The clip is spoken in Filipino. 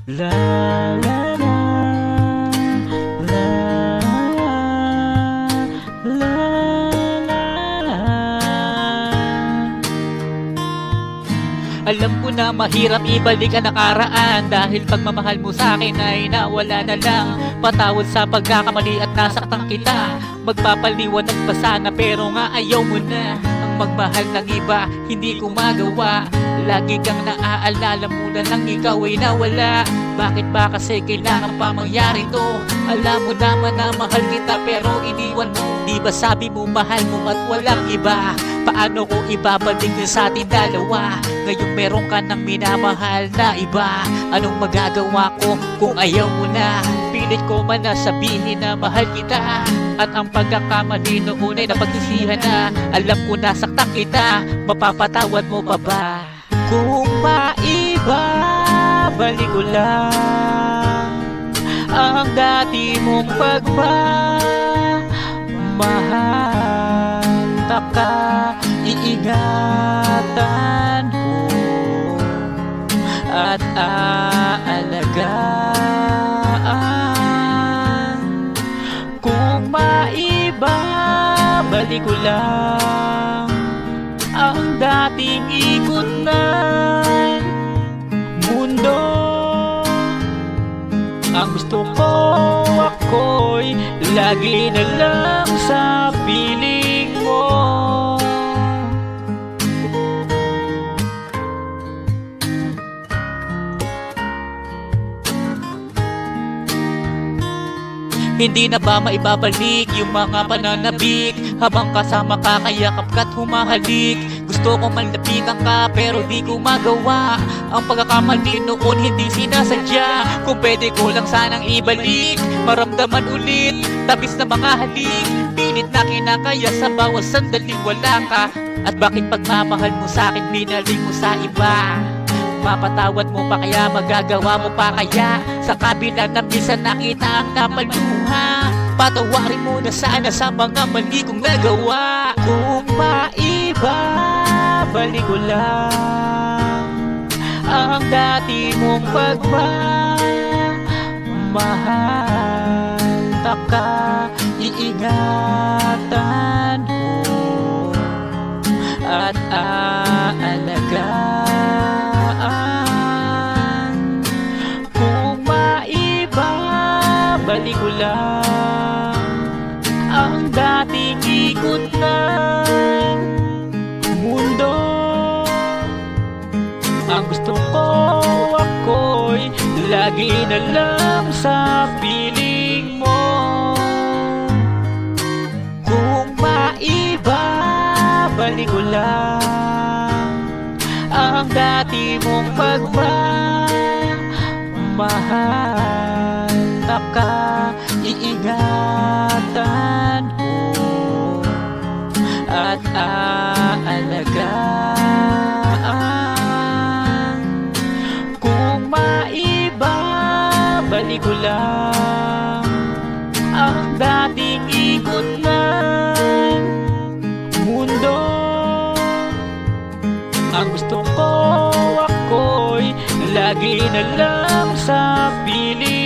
La la la la la la. Alam ko na mahirap ibalik ang nakaraan, dahil pagmamahal mo sa akin ay nawala na lang. Patawad sa pagkakamali at nasaktan kita. Magpapaliwanag pa sana pero nga ayaw mo na. Ang magmahal ng iba hindi ko magawa. Lagi kang naaalala muna nang ikaw ay nawala. Bakit ba kasi kailangan pa mangyari to? Alam mo naman na mahal kita pero iniwan mo. Di ba sabi mo mahal mo at walang iba? Paano ko ibabalik yun sa ating dalawa? Ngayon meron ka ng minamahal na iba. Anong magagawa ko kung ayaw mo na? Pilit ko man na sabihin na mahal kita, at ang pagkakamali noon ay napagsisihan na. Alam ko nasaktan kita, mapapatawad mo pa ba? Kung maibabalik ko lang ang dati mong pagmamahal, taka iingatan ko at aalagaan. Kung maibabalik ko lang ang dating ikot ng mundo, ang gusto ko ako'y lagi na lang sa piling mo. Hindi na ba maibabalik yung mga pananabik? Habang kasama ka, kayakap ka't humahalik. Gusto kong malapitan ka pero di ko magawa. Ang pagkakamali noon hindi sinasadya. Kung pwede ko lang sanang ibalik, maramdaman ulit tabis na mga halik. Pilit na kinakaya sa bawat sandaling wala ka. At bakit pagmamahal mo sa'kin binaling mo sa iba? Mapatawad mo pa kaya, magagawa mo pa kaya? Sa kabila na minsan nakita ang napaluha, patawarin mo na sana sa mga mali kong nagawa. Kung maibabalik ko lang ang dati mong pagmamahal, taka iingatan ko at aalagaan. Kung maibabalik ko lang ang dating ikot ng mundo, ang gusto ko ako'y lagi na lang sa piling mo. Kung maibabalik ko lang ang dati mong pagmamahal, taka iingatan ko at aalagaan. Kung maibabalik ko lang ang dating ikot ng mundo, ang gusto ko ako'y lagi na lang sa piling